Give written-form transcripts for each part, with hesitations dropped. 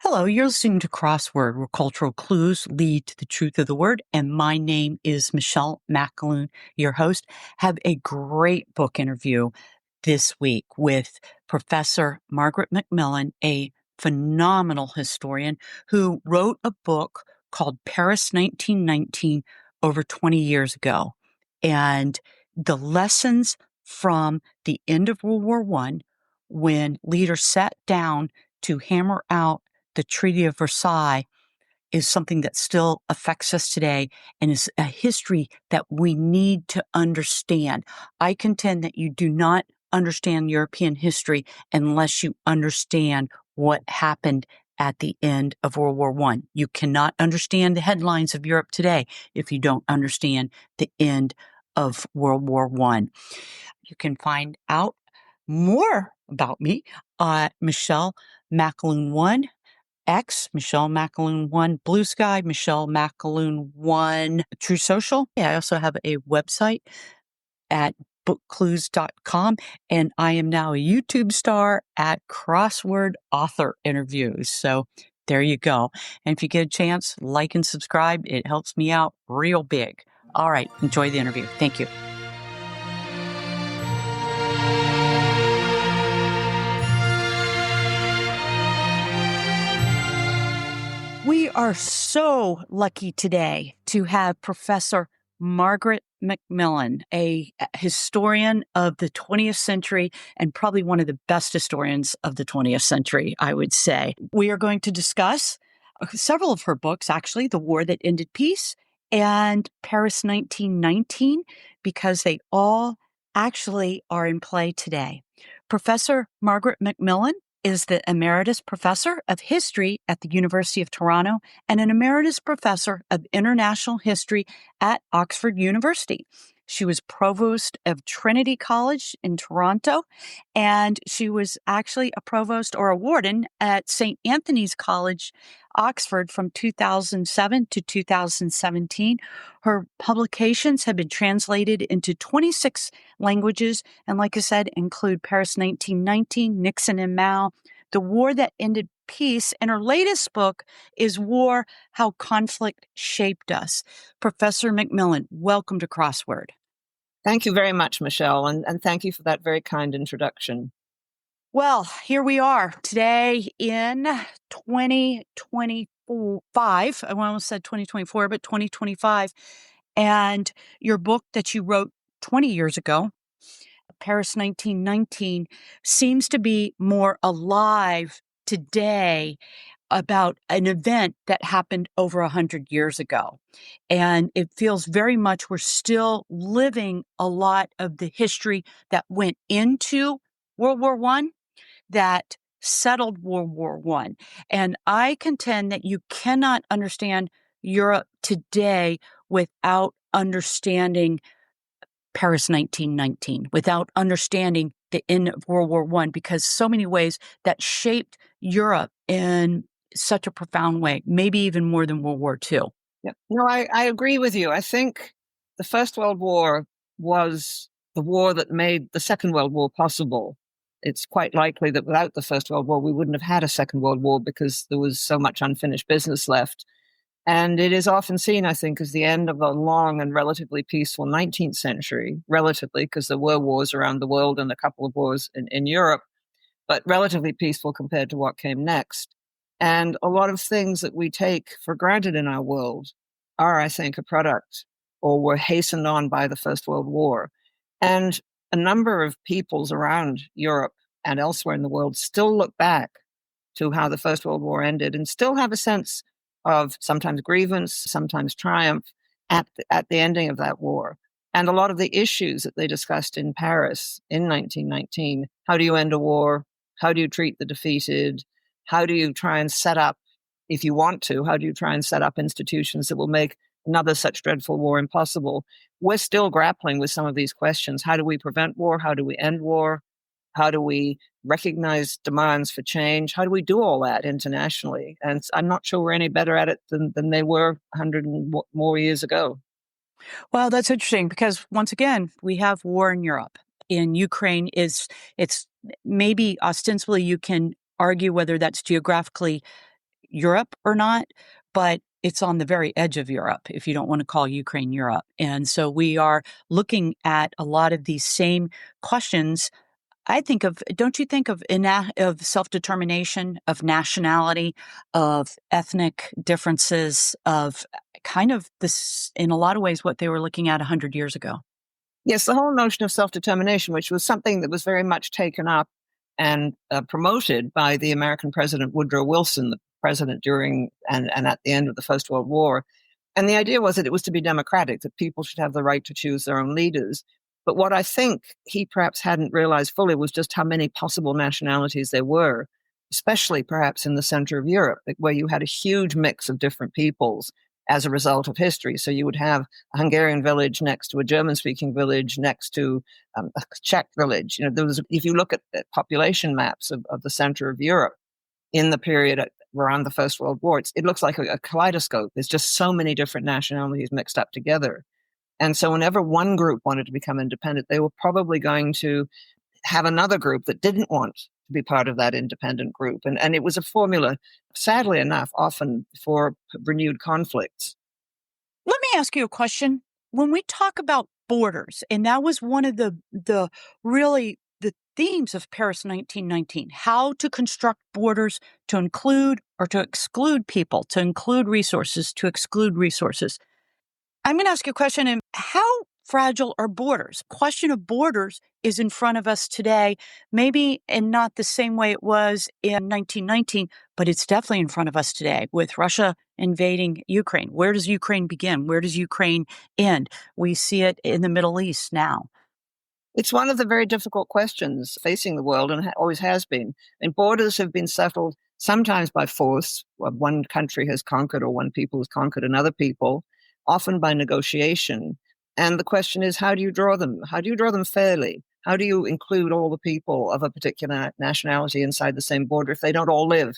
Hello, you're listening to Crossword, where cultural clues lead to the truth of the word. And my name is Michelle MacMillan, your host. Have a great book interview this week with Professor Margaret MacMillan, a phenomenal historian who wrote a book called Paris 1919 over 20 years ago. And the lessons from the end of World War I, when leaders sat down to hammer out the Treaty of Versailles, is something that still affects us today and is a history that we need to understand. I contend that you do not understand European history unless you understand what happened at the end of World War I. You cannot understand the headlines of Europe today if you don't understand the end of World War I. You can find out more about me at Michelle MacMillan 1. X, Michelle MacMillan 1, Blue Sky, Michelle MacMillan 1, True Social. Yeah, I also have a website at bookclues.com, and I am now a YouTube star at Crossword Author Interviews. So there you go. And if you get a chance, like and subscribe. It helps me out real big. All right, enjoy the interview. Thank you. We are so lucky today to have Professor Margaret MacMillan, a historian of the 20th century and probably one of the best historians of the 20th century, I would say. We are going to discuss several of her books, actually, The War That Ended Peace and Paris 1919, because they all actually are in play today. Professor Margaret MacMillan is the Emeritus Professor of History at the University of Toronto and an Emeritus Professor of International History at Oxford University. She was Provost of Trinity College in Toronto, and she was actually a Provost or a Warden at St. Anthony's College, Oxford from 2007 to 2017. Her publications have been translated into 26 languages, and like I said, include Paris 1919, Nixon and Mao, The War That Ended Peace, and her latest book is War, How Conflict Shaped Us. Professor MacMillan, welcome to Crossword. Thank you very much, Michelle, and thank you for that very kind introduction. Well, here we are today in 2025. I almost said 2024, but 2025. And your book that you wrote 20 years ago, Paris 1919, seems to be more alive today about an event that happened over 100 years ago. And it feels very much we're still living a lot of the history that went into World War I, that settled World War I. And I contend that you cannot understand Europe today without understanding Paris 1919, without understanding the end of World War I, because so many ways that shaped Europe in such a profound way, maybe even more than World War II. Yeah. No, I agree with you. I think the First World War was the war that made the Second World War possible. It's quite likely that without the First World War, we wouldn't have had a Second World War because there was so much unfinished business left. And it is often seen, I think, as the end of a long and relatively peaceful 19th century, relatively, because there were wars around the world and a couple of wars in Europe, but relatively peaceful compared to what came next. And a lot of things that we take for granted in our world are, I think, a product or were hastened on by the First World War. And a number of peoples around Europe and elsewhere in the world still look back to how the First World War ended and still have a sense of sometimes grievance, sometimes triumph at the ending of that war. And a lot of the issues that they discussed in Paris in 1919, how do you end a war? How do you treat the defeated? How do you try and set up, if you want to, how do you try and set up institutions that will make another such dreadful war impossible? We're still grappling with some of these questions. How do we prevent war? How do we end war? How do we recognize demands for change? How do we do all that internationally? And I'm not sure we're any better at it than they were 100 more years ago. Well, that's interesting because once again, we have war in Europe. In Ukraine, it's maybe ostensibly you can argue whether that's geographically Europe or not, but it's on the very edge of Europe, if you don't want to call Ukraine Europe. And so we are looking at a lot of these same questions. I think of, don't you think of self-determination, of nationality, of ethnic differences, of kind of this, in a lot of ways, what they were looking at 100 years ago? Yes, the whole notion of self-determination, which was something that was very much taken up and promoted by the American president Woodrow Wilson, the president during and at the end of the First World War. And the idea was that it was to be democratic, that people should have the right to choose their own leaders. But what I think he perhaps hadn't realized fully was just how many possible nationalities there were, especially perhaps in the center of Europe, where you had a huge mix of different peoples as a result of history. So you would have a Hungarian village next to a German-speaking village, next to a Czech village. If you look at the population maps of the center of Europe in the period around the First World War, it looks like a kaleidoscope. There's just so many different nationalities mixed up together. And so whenever one group wanted to become independent, they were probably going to have another group that didn't want to be part of that independent group. And it was a formula, sadly enough, often for renewed conflicts. Let me ask you a question. When we talk about borders, and that was one of the really the themes of Paris 1919, how to construct borders to include or to exclude people, to include resources, to exclude resources. I'm going to ask you a question. And how fragile are borders? Question of borders is in front of us today, maybe in not the same way it was in 1919, but it's definitely in front of us today with Russia invading Ukraine. Where does Ukraine begin? Where does Ukraine end? We see it in the Middle East now. It's one of the very difficult questions facing the world and always has been. And borders have been settled sometimes by force. One country has conquered or one people has conquered another people, often by negotiation. And the question is, how do you draw them? How do you draw them fairly? How do you include all the people of a particular nationality inside the same border if they don't all live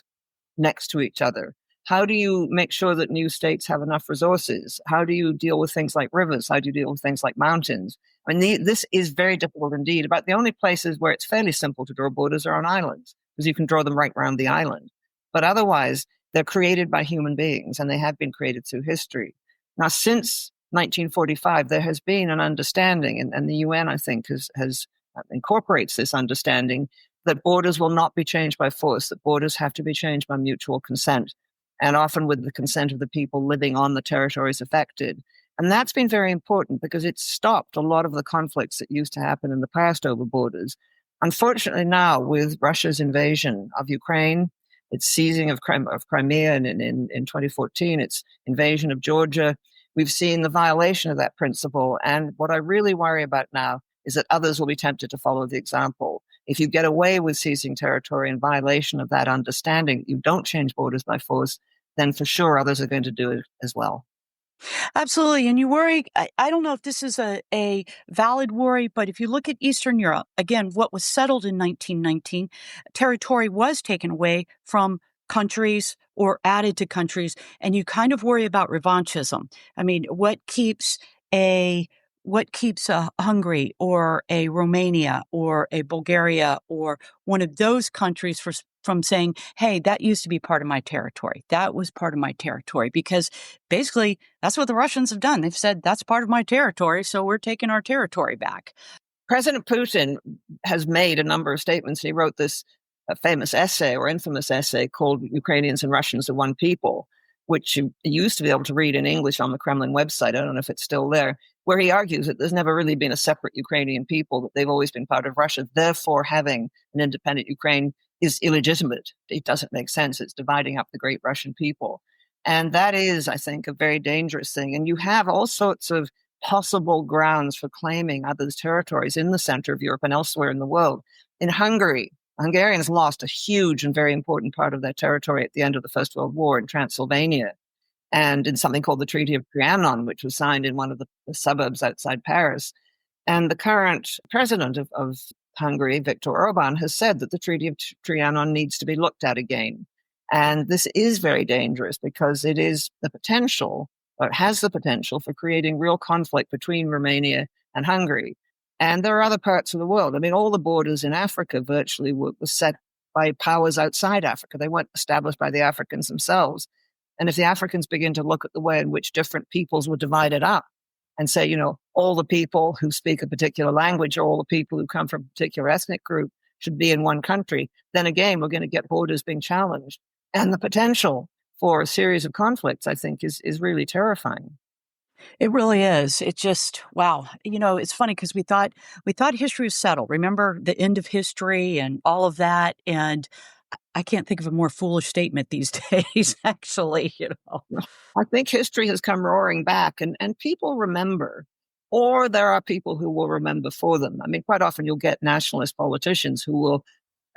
next to each other? How do you make sure that new states have enough resources? How do you deal with things like rivers? How do you deal with things like mountains? I mean, this is very difficult indeed. About the only places where it's fairly simple to draw borders are on islands, because you can draw them right around the island. But otherwise, they're created by human beings, and they have been created through history. Now, since 1945, there has been an understanding, and the UN, I think, has incorporates this understanding that borders will not be changed by force, that borders have to be changed by mutual consent, and often with the consent of the people living on the territories affected. And that's been very important because it's stopped a lot of the conflicts that used to happen in the past over borders. Unfortunately, now, with Russia's invasion of Ukraine, its seizing of Crimea in 2014, its invasion of Georgia, we've seen the violation of that principle. And what I really worry about now is that others will be tempted to follow the example. If you get away with seizing territory in violation of that understanding, you don't change borders by force, then for sure others are going to do it as well. Absolutely. And you worry, I don't know if this is a valid worry, but if you look at Eastern Europe, again, what was settled in 1919, territory was taken away from countries or added to countries, and you kind of worry about revanchism. I mean, what keeps a Hungary or a Romania or a Bulgaria or one of those countries from saying, hey, that used to be part of my territory. That was part of my territory. Because basically, that's what the Russians have done. They've said, that's part of my territory, so we're taking our territory back. President Putin has made a number of statements. He wrote this famous essay or infamous essay called Ukrainians and Russians Are One People, which you used to be able to read in English on the Kremlin website. I don't know if it's still there, where he argues that there's never really been a separate Ukrainian people, that they've always been part of Russia. Therefore, having an independent Ukraine is illegitimate. It doesn't make sense. It's dividing up the great Russian people. And that is, I think, a very dangerous thing. And you have all sorts of possible grounds for claiming others' territories in the center of Europe and elsewhere in the world. In Hungary, Hungarians lost a huge and very important part of their territory at the end of the First World War in Transylvania, and in something called the Treaty of Trianon, which was signed in one of the suburbs outside Paris. And the current president of Hungary, Viktor Orban, has said that the Treaty of Trianon needs to be looked at again. And this is very dangerous because it is the potential, or it has the potential for creating real conflict between Romania and Hungary. And there are other parts of the world. I mean, all the borders in Africa virtually were set by powers outside Africa. They weren't established by the Africans themselves. And if the Africans begin to look at the way in which different peoples were divided up and say, all the people who speak a particular language or all the people who come from a particular ethnic group should be in one country, then again, we're going to get borders being challenged. And the potential for a series of conflicts, I think, is really terrifying. It really is. It just, wow. It's funny because we thought history was settled. Remember the end of history and all of that. And I can't think of a more foolish statement these days, actually. I think history has come roaring back and people remember, or there are people who will remember for them. I mean, quite often you'll get nationalist politicians who will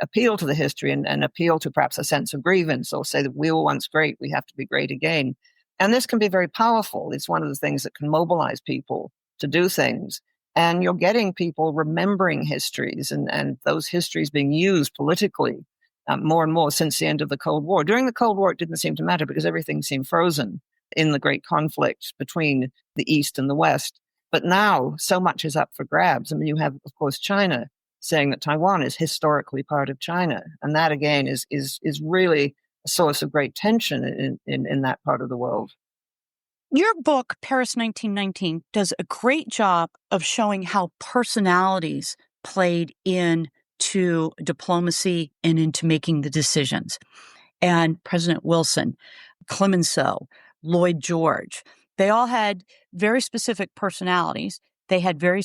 appeal to the history and appeal to perhaps a sense of grievance or say that we were once great, we have to be great again. And this can be very powerful. It's one of the things that can mobilize people to do things. And you're getting people remembering histories and those histories being used politically more and more since the end of the Cold War. During the Cold War, it didn't seem to matter because everything seemed frozen in the great conflict between the East and the West. But now so much is up for grabs. I mean, you have, of course, China saying that Taiwan is historically part of China. And that, again, is really a source of great tension in that part of the world. Your book, Paris 1919, does a great job of showing how personalities played into diplomacy and into making the decisions. And President Wilson, Clemenceau, Lloyd George, they all had very specific personalities. They had very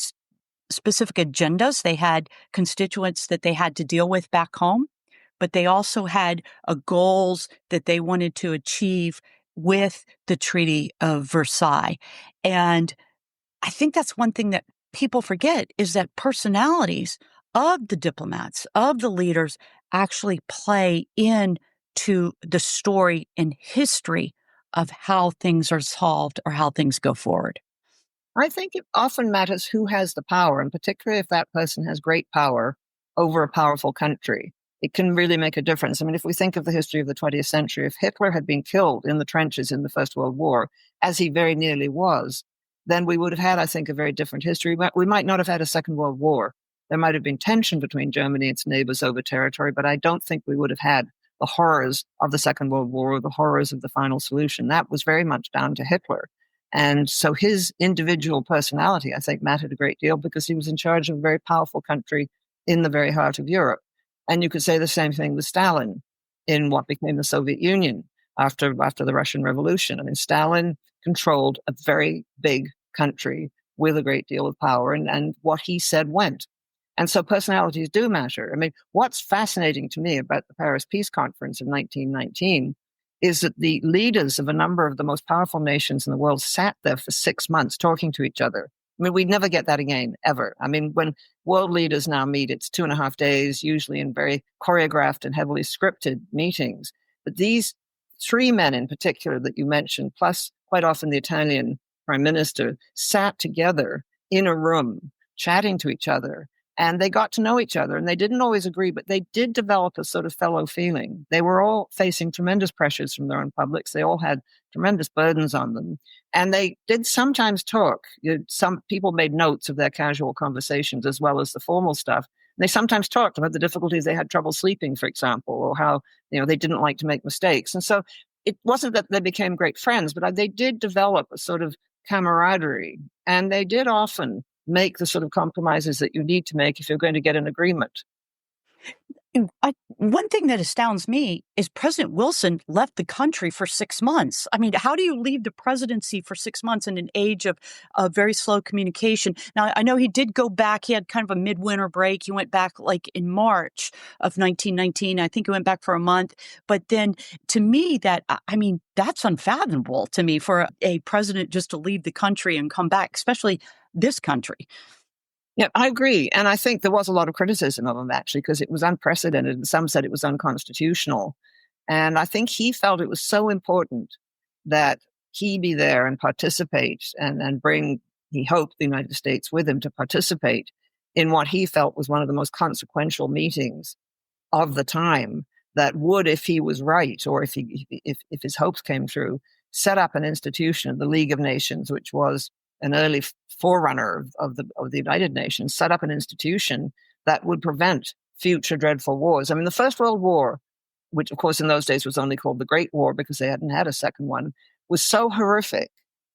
specific agendas. They had constituents that they had to deal with back home, but they also had goals that they wanted to achieve with the Treaty of Versailles. And I think that's one thing that people forget is that personalities of the diplomats, of the leaders, actually play into the story and history of how things are solved or how things go forward. I think it often matters who has the power, and particularly if that person has great power over a powerful country. It can really make a difference. I mean, if we think of the history of the 20th century, if Hitler had been killed in the trenches in the First World War, as he very nearly was, then we would have had, I think, a very different history. We might not have had a Second World War. There might have been tension between Germany and its neighbors over territory, but I don't think we would have had the horrors of the Second World War or the horrors of the final solution. That was very much down to Hitler. And so his individual personality, I think, mattered a great deal because he was in charge of a very powerful country in the very heart of Europe. And you could say the same thing with Stalin in what became the Soviet Union after the Russian Revolution. I mean, Stalin controlled a very big country with a great deal of power, and what he said went. And so personalities do matter. I mean, what's fascinating to me about the Paris Peace Conference of 1919 is that the leaders of a number of the most powerful nations in the world sat there for 6 months talking to each other. I mean, we'd never get that again, ever. I mean, when world leaders now meet, it's 2.5 days, usually in very choreographed and heavily scripted meetings. But these three men in particular that you mentioned, plus quite often the Italian prime minister, sat together in a room, chatting to each other. And they got to know each other, and they didn't always agree, but they did develop a sort of fellow feeling. They were all facing tremendous pressures from their own publics. They all had tremendous burdens on them. And they did sometimes talk. Some people made notes of their casual conversations as well as the formal stuff. And they sometimes talked about the difficulties they had trouble sleeping, for example, or how they didn't like to make mistakes. And so it wasn't that they became great friends, but they did develop a sort of camaraderie. And they did often make the sort of compromises that you need to make if you're going to get an agreement. One thing that astounds me is President Wilson left the country for 6 months. I mean, how do you leave the presidency for 6 months in an age of very slow communication? Now, I know he did go back. He had kind of a midwinter break. He went back like in March of 1919. I think he went back for a month. But then to me, that's unfathomable to me for a president just to leave the country and come back, especially this country. Yeah, I agree. And I think there was a lot of criticism of him, actually, because it was unprecedented. And some said it was unconstitutional. And I think he felt it was so important that he be there and participate and bring, he hoped, the United States with him to participate in what he felt was one of the most consequential meetings of the time that would, if he was right, or if his hopes came true, set up an institution, the League of Nations, which was an early forerunner of the United Nations, set up an institution that would prevent future dreadful wars. I mean, the First World War, which of course in those days was only called the Great War because they hadn't had a second one, was so horrific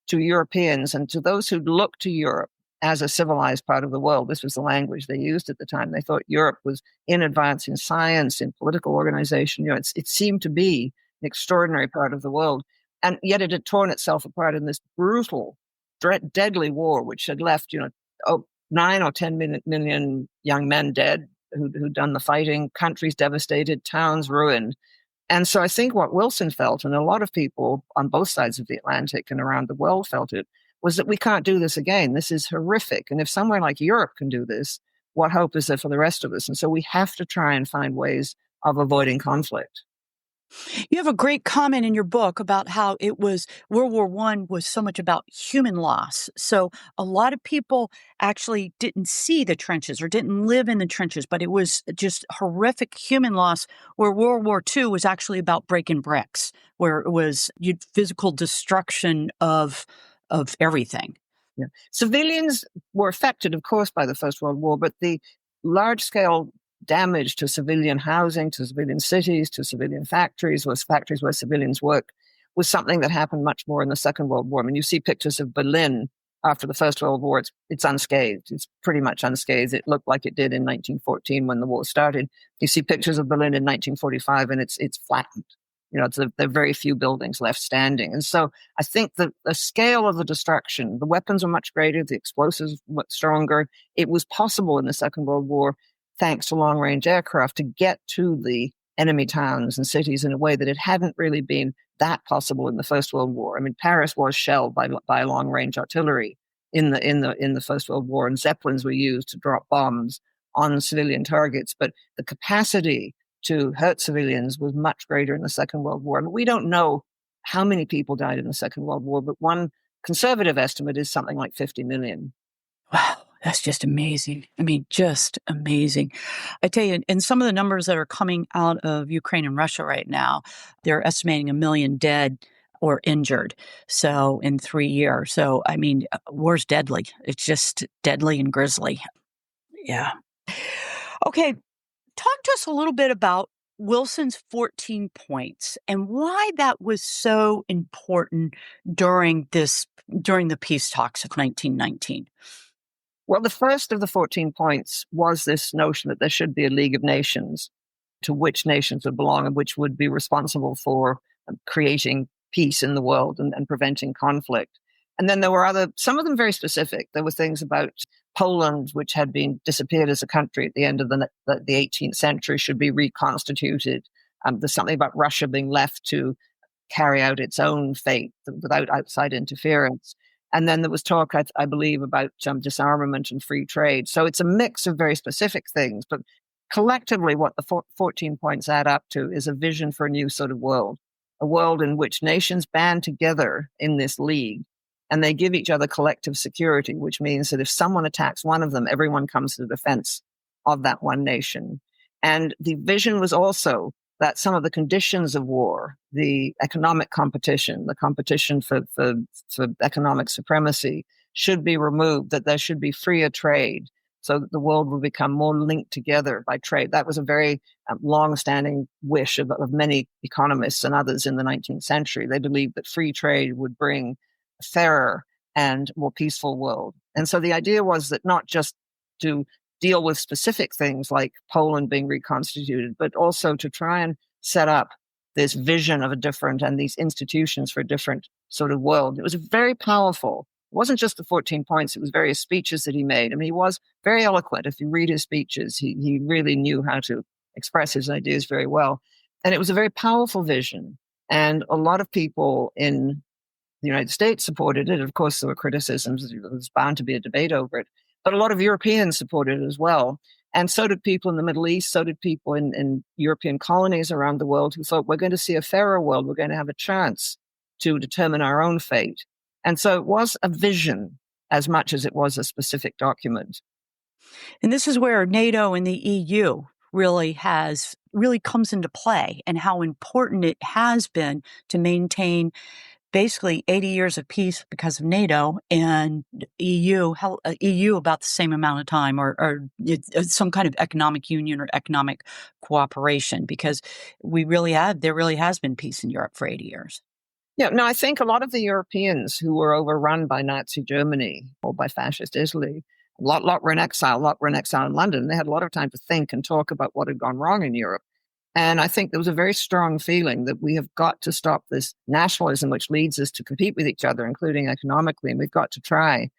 to Europeans and to those who'd looked to Europe as a civilized part of the world. This was the language they used at the time. They thought Europe was in advance in science, in political organization. It seemed to be an extraordinary part of the world. And yet it had torn itself apart in this brutal, deadly war, which had left, 9 or 10 million young men dead who'd done the fighting, countries devastated, towns ruined. And so I think what Wilson felt, and a lot of people on both sides of the Atlantic and around the world felt it, was that we can't do this again. This is horrific. And if somewhere like Europe can do this, what hope is there for the rest of us? And so we have to try and find ways of avoiding conflict. You have a great comment in your book about how it was World War I was so much about human loss. So a lot of people actually didn't see the trenches or didn't live in the trenches, but it was just horrific human loss, where World War II was actually about breaking bricks, where it was physical destruction of everything. Yeah. Civilians were affected, of course, by the First World War, but the large-scale damage to civilian housing, to civilian cities, to civilian factories where civilians work, was something that happened much more in the Second World War. I mean, you see pictures of Berlin after the First World War, it's unscathed. It's pretty much unscathed. It looked like it did in 1914 when the war started. You see pictures of Berlin in 1945, and it's flattened. There are very few buildings left standing. And so I think that the scale of the destruction, the weapons were much greater, the explosives were much stronger. It was possible in the Second World War, thanks to long-range aircraft, to get to the enemy towns and cities in a way that it hadn't really been that possible in the First World War. I mean, Paris was shelled by long-range artillery in the First World War, and Zeppelins were used to drop bombs on civilian targets. But the capacity to hurt civilians was much greater in the Second World War. I mean, we don't know how many people died in the Second World War, but one conservative estimate is something like 50 million. Wow. That's just amazing. I mean, just amazing. I tell you, and some of the numbers that are coming out of Ukraine and Russia right now, they're estimating 1 million dead or injured. So in 3 years. So, I mean, war's deadly. It's just deadly and grisly. Yeah. Okay. Talk to us a little bit about Wilson's 14 points and why that was so important during the peace talks of 1919. Well, the first of the 14 points was this notion that there should be a League of Nations to which nations would belong and which would be responsible for creating peace in the world and preventing conflict. And then there were some of them very specific. There were things about Poland, which had been disappeared as a country at the end of the 18th century, should be reconstituted. There's something about Russia being left to carry out its own fate without outside interference. And then there was talk, I believe, about disarmament and free trade. So it's a mix of very specific things. But collectively, what the 14 points add up to is a vision for a new sort of world, a world in which nations band together in this league and they give each other collective security, which means that if someone attacks one of them, everyone comes to the defense of that one nation. And the vision was also that some of the conditions of war, the economic competition, the competition for economic supremacy, should be removed, that there should be freer trade so that the world will become more linked together by trade. That was a very long-standing wish of many economists and others in the 19th century. They believed that free trade would bring a fairer and more peaceful world. And so the idea was that not just to deal with specific things like Poland being reconstituted, but also to try and set up this vision of a different and these institutions for a different sort of world. It was very powerful. It wasn't just the 14 points, it was various speeches that he made. I mean, he was very eloquent. If you read his speeches, he really knew how to express his ideas very well. And it was a very powerful vision. And a lot of people in the United States supported it. Of course, there were criticisms. There was bound to be a debate over it. But a lot of Europeans supported it as well. And so did people in the Middle East, so did people in European colonies around the world who thought, we're going to see a fairer world, we're going to have a chance to determine our own fate. And so it was a vision as much as it was a specific document. And this is where NATO and the EU really comes into play, and how important it has been to maintain basically 80 years of peace because of NATO, and EU about the same amount of time, or it's some kind of economic union or economic cooperation, because there really has been peace in Europe for 80 years. Yeah, no, I think a lot of the Europeans who were overrun by Nazi Germany or by fascist Italy, a lot were in exile, a lot were in exile in London. They had a lot of time to think and talk about what had gone wrong in Europe. And I think there was a very strong feeling that we have got to stop this nationalism, which leads us to compete with each other, including economically, and we've got to try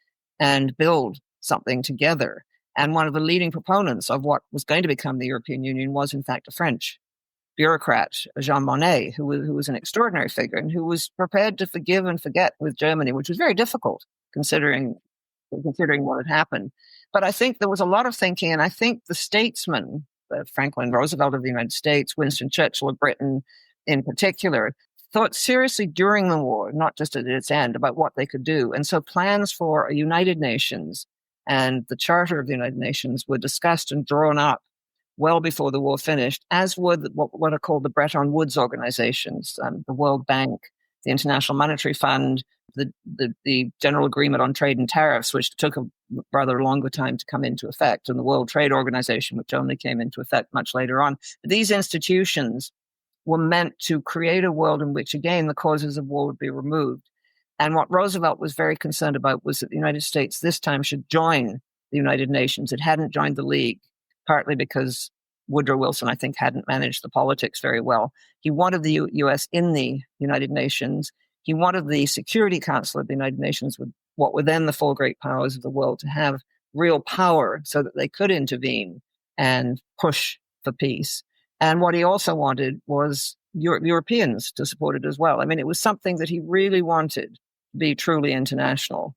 and build something together. And one of the leading proponents of what was going to become the European Union was, in fact, a French bureaucrat, Jean Monnet, who was an extraordinary figure and who was prepared to forgive and forget with Germany, which was very difficult considering what had happened. But I think there was a lot of thinking, and I think the statesmen, Franklin Roosevelt of the United States, Winston Churchill of Britain in particular, thought seriously during the war, not just at its end, about what they could do. And so plans for a United Nations and the Charter of the United Nations were discussed and drawn up well before the war finished, as were what are called the Bretton Woods organizations, the World Bank, the International Monetary Fund, the General Agreement on Trade and Tariffs, which took a rather longer time to come into effect, and the World Trade Organization, which only came into effect much later on. These institutions were meant to create a world in which, again, the causes of war would be removed. And what Roosevelt was very concerned about was that the United States this time should join the United Nations. It hadn't joined the League, partly because Woodrow Wilson, I think, hadn't managed the politics very well. He wanted the U.S. in the United Nations. He wanted the Security Council of the United Nations, with what were then the four great powers of the world, to have real power so that they could intervene and push for peace. And what he also wanted was Europeans to support it as well. I mean, it was something that he really wanted to be truly international.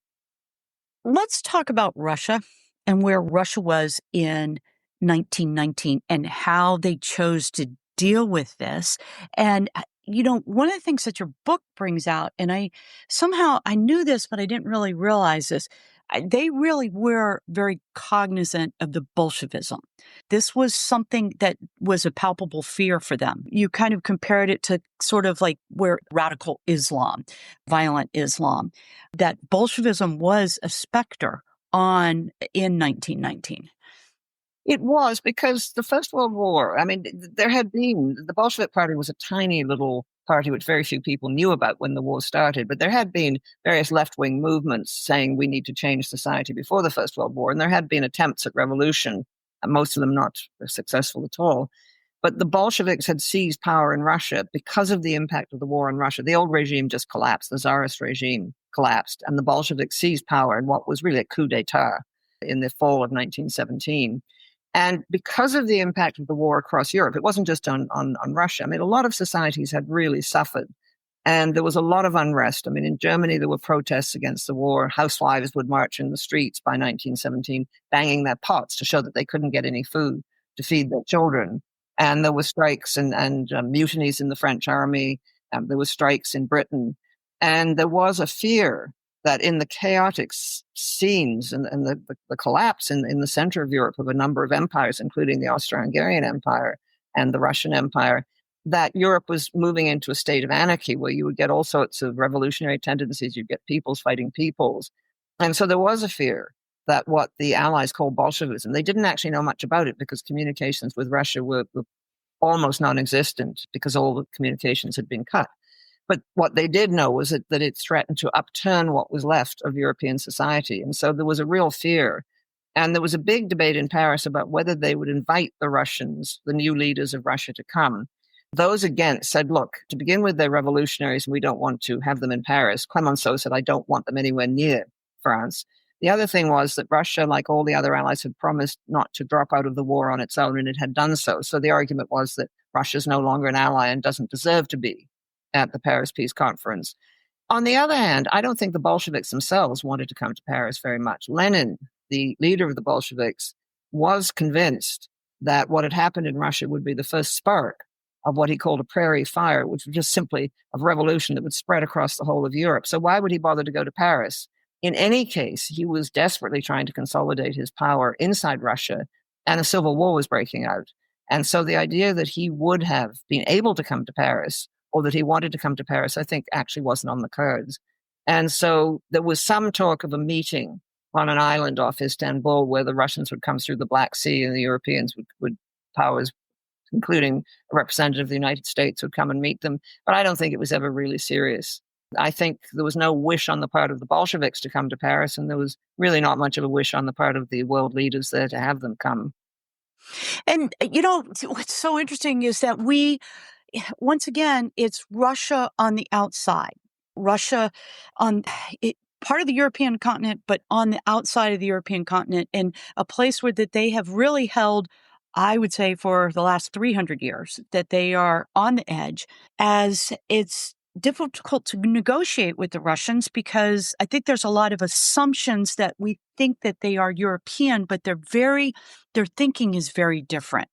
Let's talk about Russia and where Russia was in 1919 and how they chose to deal with this. And, one of the things that your book brings out, and I knew this, but I didn't really realize this, they really were very cognizant of the Bolshevism. This was something that was a palpable fear for them. You kind of compared it to sort of like where radical Islam, violent Islam, that Bolshevism was a specter in 1919. It was, because the First World War, I mean, the Bolshevik Party was a tiny little party which very few people knew about when the war started, but there had been various left-wing movements saying we need to change society before the First World War, and there had been attempts at revolution, and most of them not successful at all. But the Bolsheviks had seized power in Russia because of the impact of the war in Russia. The old regime just collapsed, the Tsarist regime collapsed, and the Bolsheviks seized power in what was really a coup d'etat in the fall of 1917. And because of the impact of the war across Europe, it wasn't just on Russia. I mean, a lot of societies had really suffered. And there was a lot of unrest. I mean, in Germany, there were protests against the war. Housewives would march in the streets by 1917, banging their pots to show that they couldn't get any food to feed their children. And there were strikes and mutinies in the French army. There were strikes in Britain. And there was a fear that in the chaotic scenes and the collapse in the center of Europe of a number of empires, including the Austro-Hungarian Empire and the Russian Empire, that Europe was moving into a state of anarchy where you would get all sorts of revolutionary tendencies. You'd get peoples fighting peoples. And so there was a fear that what the Allies called Bolshevism, they didn't actually know much about it because communications with Russia were almost non-existent because all the communications had been cut. But what they did know was that it threatened to upturn what was left of European society. And so there was a real fear. And there was a big debate in Paris about whether they would invite the Russians, the new leaders of Russia, to come. Those against said, look, to begin with, they're revolutionaries and we don't want to have them in Paris. Clemenceau said, I don't want them anywhere near France. The other thing was that Russia, like all the other allies, had promised not to drop out of the war on its own, and it had done so. So the argument was that Russia's no longer an ally and doesn't deserve to be at the Paris Peace Conference. On the other hand, I don't think the Bolsheviks themselves wanted to come to Paris very much. Lenin, the leader of the Bolsheviks, was convinced that what had happened in Russia would be the first spark of what he called a prairie fire, which was just simply a revolution that would spread across the whole of Europe. So why would he bother to go to Paris? In any case, he was desperately trying to consolidate his power inside Russia, and a civil war was breaking out. And so the idea that he would have been able to come to Paris, or that he wanted to come to Paris, I think actually wasn't on the cards. And so there was some talk of a meeting on an island off Istanbul where the Russians would come through the Black Sea and the Europeans would powers, including a representative of the United States, would come and meet them. But I don't think it was ever really serious. I think there was no wish on the part of the Bolsheviks to come to Paris, and there was really not much of a wish on the part of the world leaders there to have them come. And, what's so interesting is that once again, it's Russia on the outside. Russia on it, part of the European continent, but on the outside of the European continent, and a place where that they have really held, I would say, for the last 300 years, that they are on the edge, as it's difficult to negotiate with the Russians because I think there's a lot of assumptions that we think that they are European, but their thinking is very different.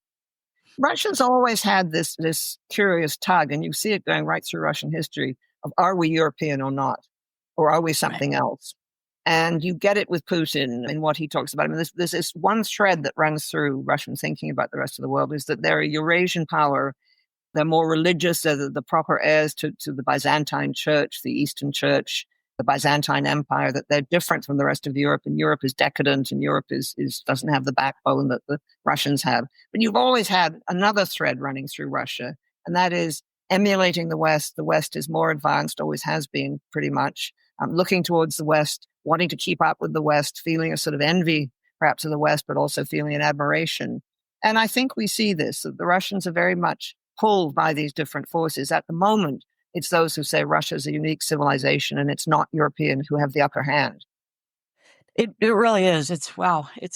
Russians always had this curious tug, and you see it going right through Russian history, of are we European or not? Or are we something else? And you get it with Putin and what he talks about. I mean, there's this one thread that runs through Russian thinking about the rest of the world, is that they're a Eurasian power. They're more religious. They're the proper heirs to the Byzantine Church, the Eastern Church, the Byzantine Empire, that they're different from the rest of Europe. And Europe is decadent, and Europe doesn't have the backbone that the Russians have. But you've always had another thread running through Russia, and that is emulating the West. The West is more advanced, always has been pretty much. Looking towards the West, wanting to keep up with the West, feeling a sort of envy perhaps of the West, but also feeling an admiration. And I think we see this, that the Russians are very much pulled by these different forces. At the moment, it's those who say Russia is a unique civilization and it's not European who have the upper hand. It really is. It's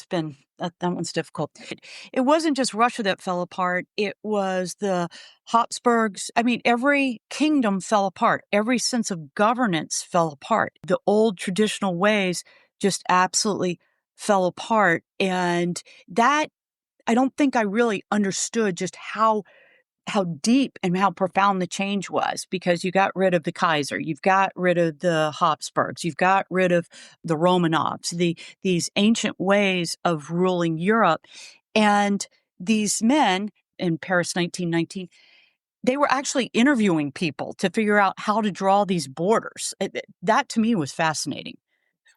been that one's difficult. It wasn't just Russia that fell apart. It was the Habsburgs. I mean, every kingdom fell apart. Every sense of governance fell apart. The old traditional ways just absolutely fell apart. And that, I don't think I really understood just how deep and how profound the change was, because you got rid of the Kaiser, you've got rid of the Habsburgs, you've got rid of the Romanovs, these ancient ways of ruling Europe. And these men in Paris 1919, they were actually interviewing people to figure out how to draw these borders. That to me was fascinating.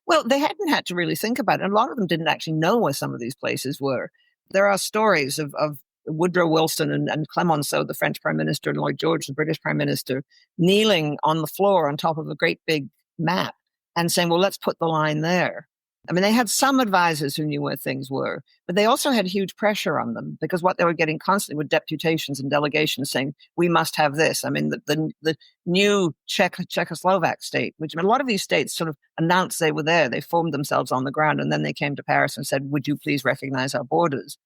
Well, they hadn't had to really think about it. And a lot of them didn't actually know where some of these places were. There are stories of Woodrow Wilson and Clemenceau, the French Prime Minister, and Lloyd George, the British Prime Minister, kneeling on the floor on top of a great big map and saying, well, let's put the line there. I mean, they had some advisors who knew where things were, but they also had huge pressure on them, because what they were getting constantly were deputations and delegations saying, we must have this. I mean, the new Czechoslovak state, which, I mean, a lot of these states sort of announced they were there. They formed themselves on the ground, and then they came to Paris and said, would you please recognize our borders?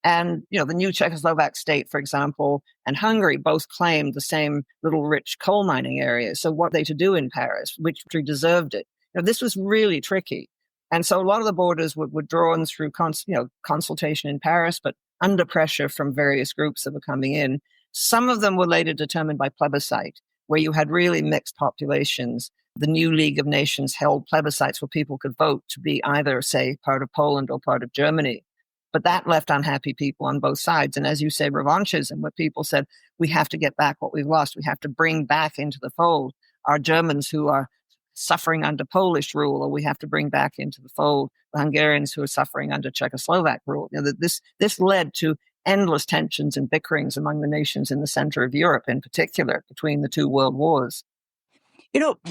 And, the new Czechoslovak state, for example, and Hungary both claimed the same little rich coal mining areas. So what are they to do in Paris? Which country deserved it? This was really tricky. And so a lot of the borders were drawn through consultation in Paris, but under pressure from various groups that were coming in. Some of them were later determined by plebiscite, where you had really mixed populations. The new League of Nations held plebiscites where people could vote to be either, say, part of Poland or part of Germany. But that left unhappy people on both sides. And as you say, revanchism, where people said, we have to get back what we've lost. We have to bring back into the fold our Germans who are suffering under Polish rule, or we have to bring back into the fold the Hungarians who are suffering under Czechoslovak rule. This led to endless tensions and bickerings among the nations in the center of Europe, in particular, between the two world wars.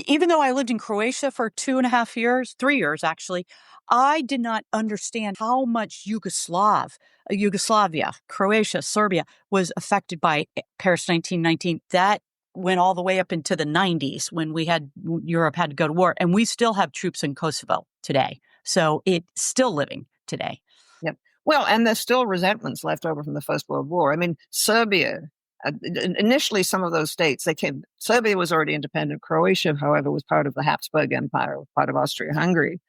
Even though I lived in Croatia for 2.5 years, 3 years actually, I did not understand how much Yugoslavia, Croatia, Serbia was affected by Paris 1919. That went all the way up into the 90s when Europe had to go to war. And we still have troops in Kosovo today. So it's still living today. Yep. Well, and there's still resentments left over from the First World War. I mean, Serbia, initially some of those states, Serbia was already independent. Croatia, however, was part of the Habsburg Empire, part of Austria-Hungary.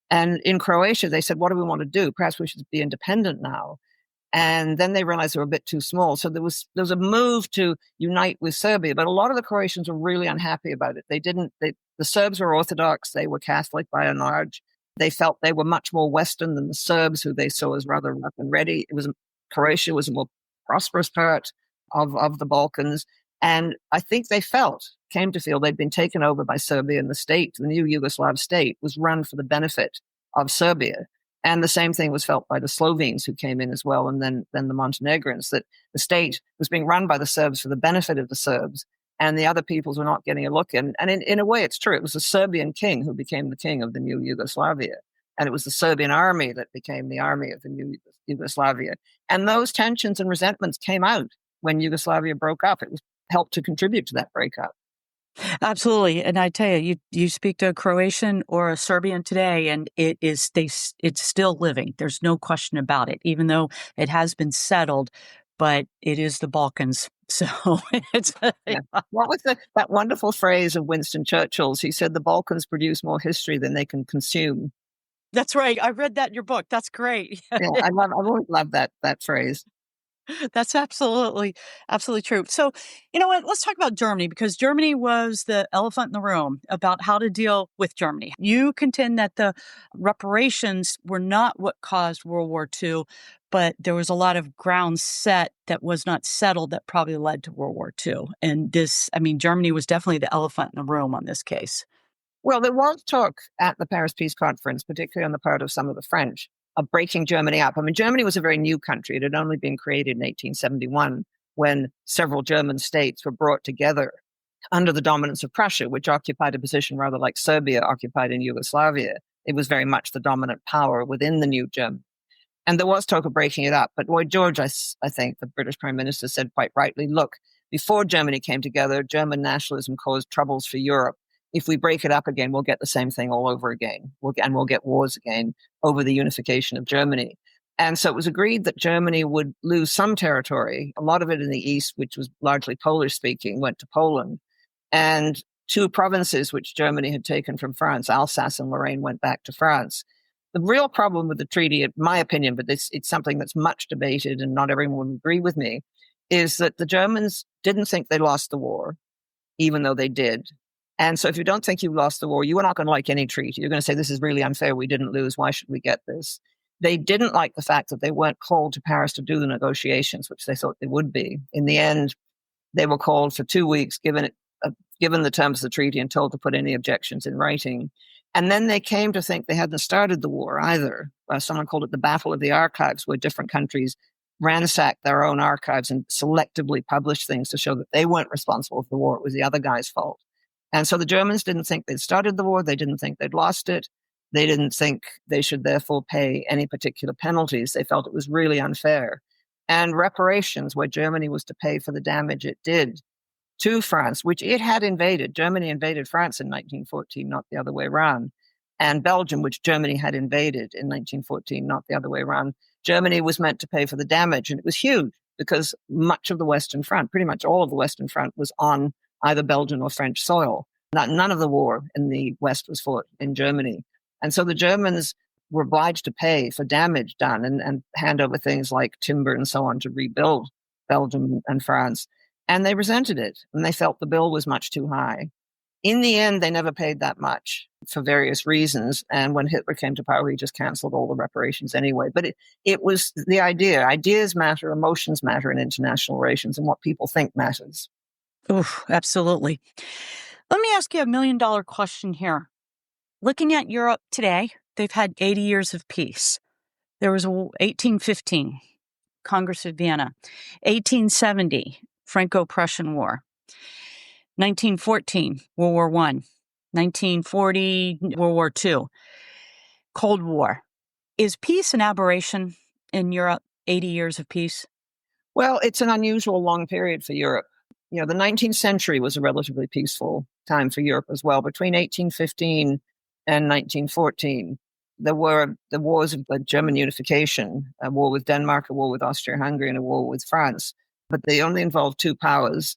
And in Croatia, they said, what do we want to do? Perhaps we should be independent now. And then they realized they were a bit too small. So there was a move to unite with Serbia, but a lot of the Croatians were really unhappy about it. The Serbs were Orthodox. They were Catholic by and large. They felt they were much more Western than the Serbs, who they saw as rather rough and ready. Croatia was a more prosperous part of the Balkans. And I think came to feel they'd been taken over by Serbia, and the new Yugoslav state was run for the benefit of Serbia. And the same thing was felt by the Slovenes who came in as well, and then the Montenegrins, that the state was being run by the Serbs for the benefit of the Serbs, and the other peoples were not getting a look in. And in a way, it's true. It was the Serbian king who became the king of the new Yugoslavia. And it was the Serbian army that became the army of the new Yugoslavia. And those tensions and resentments came out when Yugoslavia broke up. It was helped to contribute to that breakup. Absolutely. And I tell you, you speak to a Croatian or a Serbian today, and it's still living. There's no question about it, even though it has been settled, but it is the Balkans. So it's yeah. What was that wonderful phrase of Winston Churchill's? He said the Balkans produce more history than they can consume. That's right. I read that in your book. That's great. Yeah, I've always loved that phrase. That's absolutely true. So, you know what? Let's talk about Germany, because Germany was the elephant in the room about how to deal with Germany. You contend that the reparations were not what caused World War II, but there was a lot of ground set that was not settled that probably led to World War II. And Germany was definitely the elephant in the room on this case. Well, there was talk at the Paris Peace Conference, particularly on the part of some of the French, of breaking Germany up. I mean, Germany was a very new country. It had only been created in 1871 when several German states were brought together under the dominance of Prussia, which occupied a position rather like Serbia occupied in Yugoslavia. It was very much the dominant power within the new Germany. And there was talk of breaking it up. But Lloyd George, I think, the British Prime Minister, said quite rightly, look, before Germany came together, German nationalism caused troubles for Europe. If we break it up again, we'll get the same thing all over again. We'll get wars again over the unification of Germany. And so it was agreed that Germany would lose some territory. A lot of it in the east, which was largely Polish-speaking, went to Poland. And 2 provinces which Germany had taken from France, Alsace and Lorraine, went back to France. The real problem with the treaty, in my opinion, but it's something that's much debated and not everyone would agree with me, is that the Germans didn't think they lost the war, even though they did. And so if you don't think you lost the war, you are not going to like any treaty. You're going to say, this is really unfair. We didn't lose. Why should we get this? They didn't like the fact that they weren't called to Paris to do the negotiations, which they thought they would be. In the end, they were called for 2 weeks, given the terms of the treaty, and told to put any objections in writing. And then they came to think they hadn't started the war either. Someone called it the Battle of the Archives, where different countries ransacked their own archives and selectively published things to show that they weren't responsible for the war. It was the other guy's fault. And so the Germans didn't think they'd started the war. They didn't think they'd lost it. They didn't think they should therefore pay any particular penalties. They felt it was really unfair. And reparations, where Germany was to pay for the damage it did to France, which it had invaded. Germany invaded France in 1914, not the other way around. And Belgium, which Germany had invaded in 1914, not the other way around. Germany was meant to pay for the damage. And it was huge because much of the Western Front, pretty much all of the Western Front, was on either Belgian or French soil. None of the war in the West was fought in Germany. And so the Germans were obliged to pay for damage done and hand over things like timber and so on to rebuild Belgium and France. And they resented it, and they felt the bill was much too high. In the end, they never paid that much for various reasons. And when Hitler came to power, he just canceled all the reparations anyway. But it was the idea. Ideas matter, emotions matter in international relations, and what people think matters. Oh, absolutely. Let me ask you $1 million question here. Looking at Europe today, they've had 80 years of peace. There was 1815, Congress of Vienna, 1870, Franco-Prussian War, 1914, World War I, 1940, World War II, Cold War. Is peace an aberration in Europe, 80 years of peace? Well, it's an unusual long period for Europe. You know, the 19th century was a relatively peaceful time for Europe as well. Between 1815 and 1914, there were the wars of German unification, a war with Denmark, a war with Austria-Hungary, and a war with France. But they only involved 2 powers,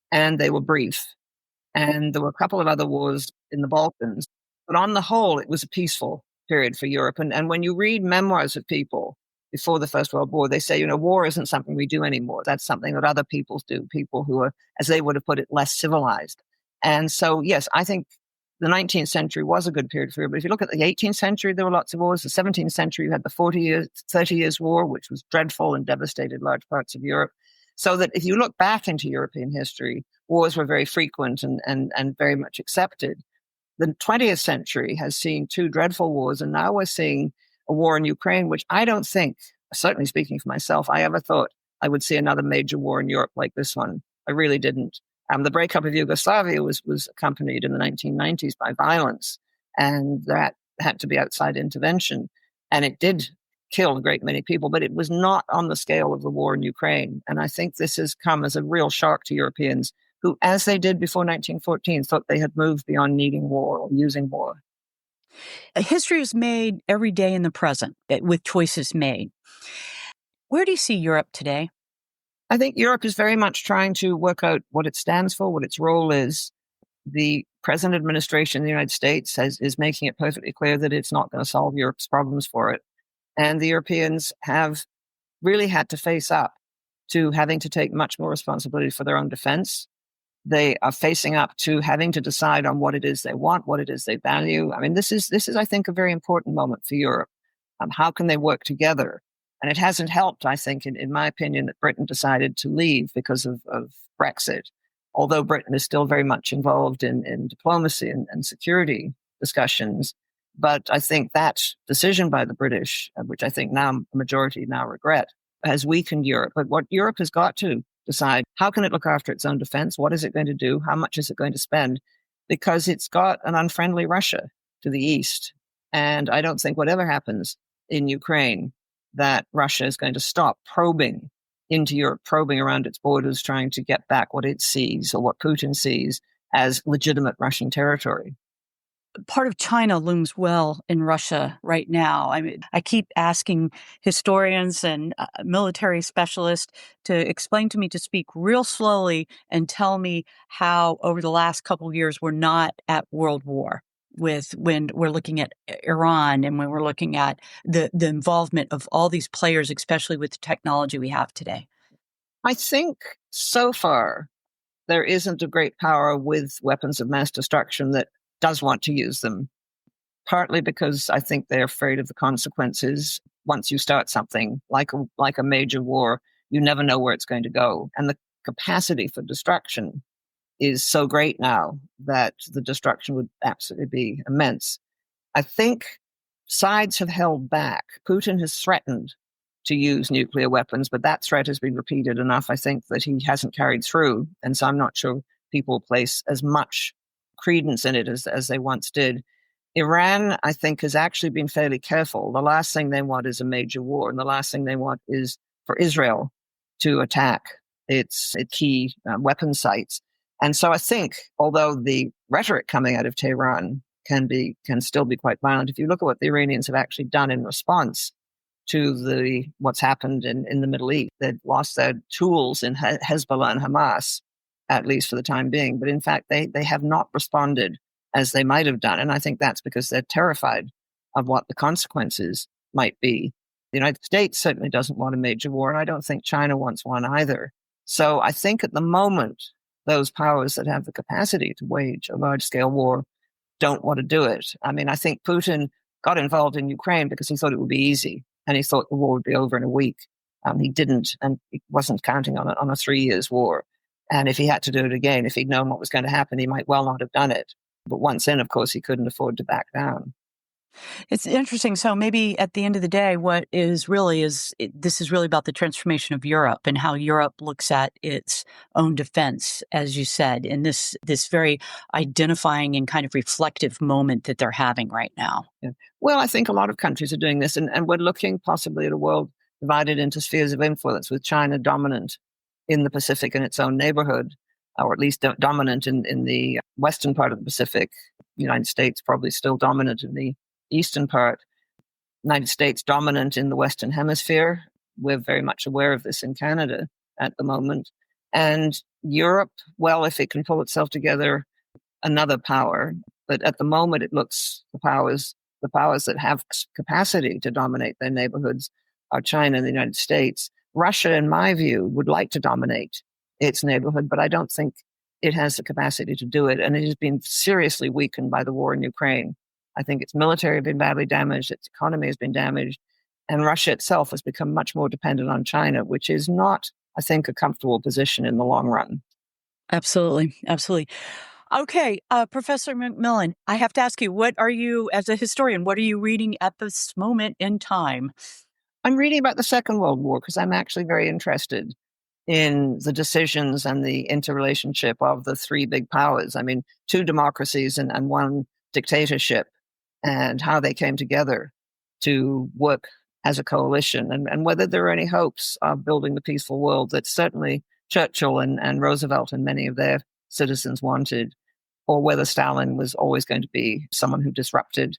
and they were brief. And there were a couple of other wars in the Balkans. But on the whole, it was a peaceful period for Europe. And when you read memoirs of people before the First World War, they say, you know, war isn't something we do anymore. That's something that other peoples do, people who are, as they would have put it, less civilized. And so, yes, I think the 19th century was a good period for Europe. But if you look at the 18th century, there were lots of wars. The 17th century, you had the 30 Years' War, which was dreadful and devastated large parts of Europe. So that if you look back into European history, wars were very frequent and very much accepted. The 20th century has seen two dreadful wars, and now we're seeing a war in Ukraine, which I don't think, certainly speaking for myself, I ever thought I would see another major war in Europe like this one. I really didn't. The breakup of Yugoslavia was accompanied in the 1990s by violence, and that had to be outside intervention. And it did kill a great many people, but it was not on the scale of the war in Ukraine. And I think this has come as a real shock to Europeans who, as they did before 1914, thought they had moved beyond needing war or using war. History is made every day in the present with choices made. Where do you see Europe today? I think Europe is very much trying to work out what it stands for, what its role is. The present administration in the United States is making it perfectly clear that it's not going to solve Europe's problems for it. And the Europeans have really had to face up to having to take much more responsibility for their own defense. They are facing up to having to decide on what it is they want, what it is they value. I mean, this is, I think, a very important moment for Europe. How can they work together? And it hasn't helped, I think, in my opinion, that Britain decided to leave because of Brexit, although Britain is still very much involved in diplomacy and security discussions. But I think that decision by the British, which I think now a majority now regret, has weakened Europe. But what Europe has got to decide, how can it look after its own defense? What is it going to do? How much is it going to spend? Because it's got an unfriendly Russia to the east. And I don't think whatever happens in Ukraine, that Russia is going to stop probing into Europe, probing around its borders, trying to get back what it sees or what Putin sees as legitimate Russian territory. Part of China looms well in Russia right now. I mean, I keep asking historians and military specialists to explain to me, to speak real slowly and tell me how over the last couple of years we're not at world war with when we're looking at Iran and when we're looking at the involvement of all these players, especially with the technology we have today. I think so far there isn't a great power with weapons of mass destruction that does want to use them, partly because I think they're afraid of the consequences. Once you start something like a major war, you never know where it's going to go. And the capacity for destruction is so great now that the destruction would absolutely be immense. I think sides have held back. Putin has threatened to use nuclear weapons, but that threat has been repeated enough, I think, that he hasn't carried through. And so I'm not sure people place as much credence in it as they once did. Iran, I think, has actually been fairly careful. The last thing they want is a major war, and the last thing they want is for Israel to attack its key weapon sites. And so I think, although the rhetoric coming out of Tehran can still be quite violent, if you look at what the Iranians have actually done in response to what's happened in the Middle East, they've lost their tools in Hezbollah and Hamas, at least for the time being. But in fact, they have not responded as they might have done. And I think that's because they're terrified of what the consequences might be. The United States certainly doesn't want a major war, and I don't think China wants one either. So I think at the moment, those powers that have the capacity to wage a large-scale war don't want to do it. I mean, I think Putin got involved in Ukraine because he thought it would be easy, and he thought the war would be over in a week. He didn't, and he wasn't counting on a 3 years war. And if he had to do it again, if he'd known what was going to happen, he might well not have done it. But once in, of course, he couldn't afford to back down. It's interesting. So maybe at the end of the day, this is really about the transformation of Europe and how Europe looks at its own defense, as you said, in this very identifying and kind of reflective moment that they're having right now. Yeah. Well, I think a lot of countries are doing this, and we're looking possibly at a world divided into spheres of influence, with China dominant in the Pacific in its own neighborhood, or at least dominant in the western part of the Pacific. The United States probably still dominant in the eastern part. United States dominant in the Western Hemisphere. We're very much aware of this in Canada at the moment. And Europe, well, if it can pull itself together, another power. But at the moment, it looks the powers that have capacity to dominate their neighborhoods are China and the United States. Russia, in my view, would like to dominate its neighborhood, but I don't think it has the capacity to do it. And it has been seriously weakened by the war in Ukraine. I think its military has been badly damaged, its economy has been damaged, and Russia itself has become much more dependent on China, which is not I think, a comfortable position in the long run. Absolutely. Absolutely. Okay, Professor MacMillan, I have to ask you, what are you, as a historian, what are you reading at this moment in time? I'm reading about the Second World War because I'm actually very interested in the decisions and the interrelationship of the three big powers. I mean, two democracies and one dictatorship, and how they came together to work as a coalition, and whether there are any hopes of building the peaceful world that certainly Churchill and Roosevelt and many of their citizens wanted, or whether Stalin was always going to be someone who disrupted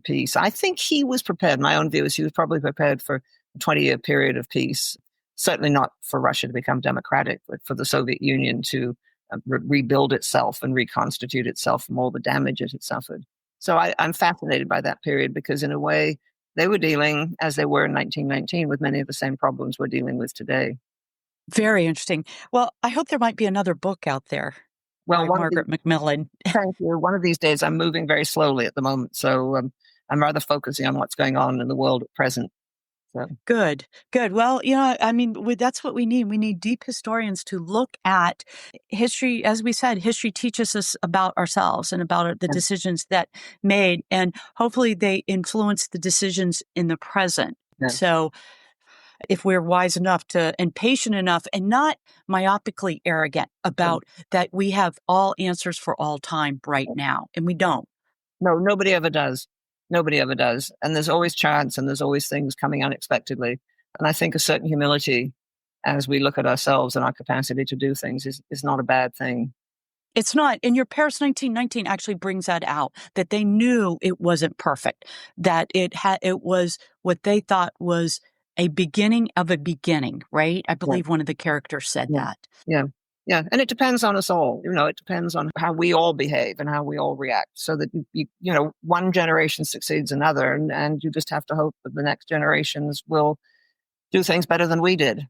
peace. I think he was prepared. My own view is he was probably prepared for a 20-year period of peace, certainly not for Russia to become democratic, but for the Soviet Union to rebuild itself and reconstitute itself from all the damage it had suffered. So I'm fascinated by that period because, in a way, they were dealing, as they were in 1919, with many of the same problems we're dealing with today. Very interesting. Well, I hope there might be another book out there Well, by Margaret MacMillan. thank you. One of these days, I'm moving very slowly at the moment, so I'm rather focusing on what's going on in the world at present. So. Good, good. Well, I mean, that's what we need. We need deep historians to look at history. As we said, history teaches us about ourselves and about the decisions that made, and hopefully they influence the decisions in the present. Yeah. So if we're wise enough to and patient enough and not myopically arrogant about that we have all answers for all time right now, and we don't. No, nobody ever does. Nobody ever does. And there's always chance and there's always things coming unexpectedly. And I think a certain humility as we look at ourselves and our capacity to do things is not a bad thing. It's not. And your Paris 1919 actually brings that out, that they knew it wasn't perfect, that it was what they thought was a beginning of a beginning, right? I believe one of the characters said that. Yeah. Yeah. And it depends on us all. It depends on how we all behave and how we all react, so that, one generation succeeds another, and you just have to hope that the next generations will do things better than we did.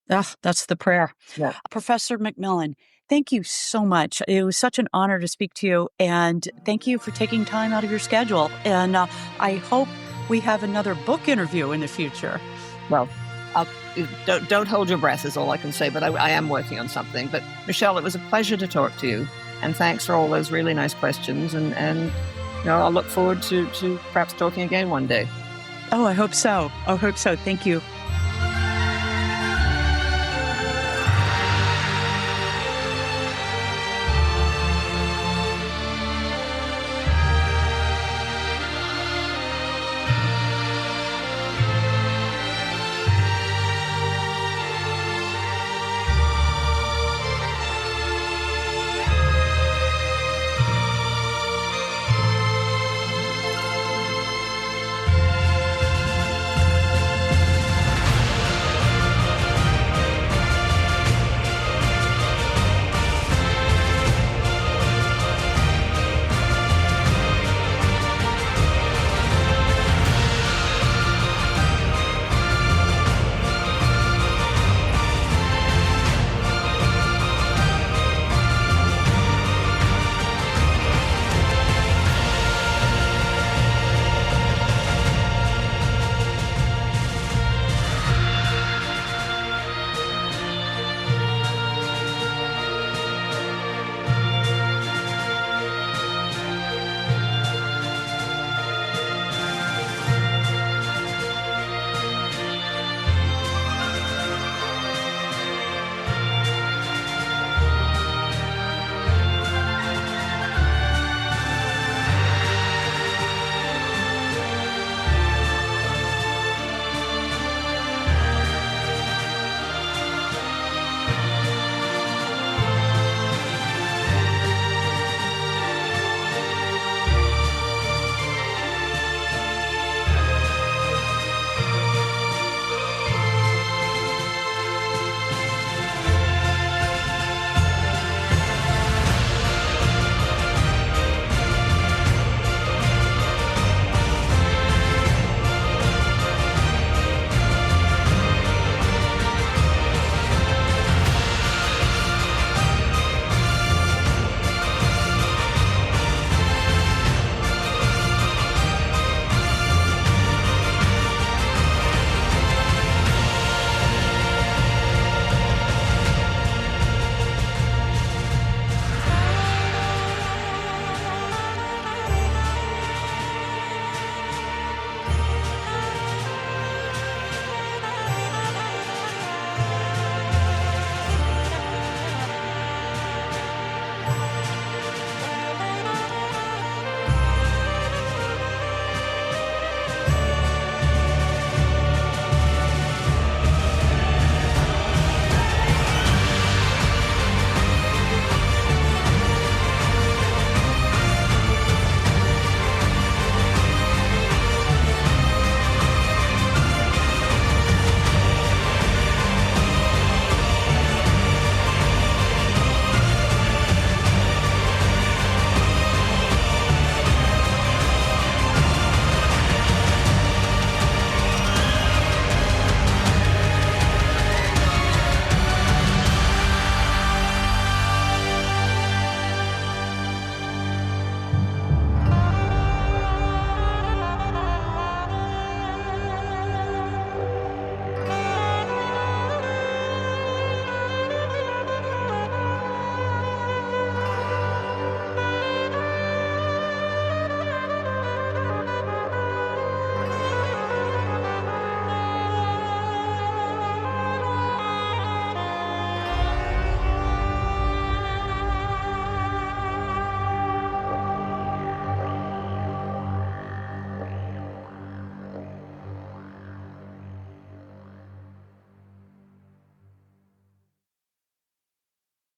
That's the prayer. Yeah. Professor MacMillan, thank you so much. It was such an honor to speak to you, and thank you for taking time out of your schedule. And I hope we have another book interview in the future. Well, don't hold your breath is all I can say, but I am working on something. But Michelle, it was a pleasure to talk to you, and thanks for all those really nice questions. And I'll look forward to perhaps talking again one day. Oh, I hope so. Thank you.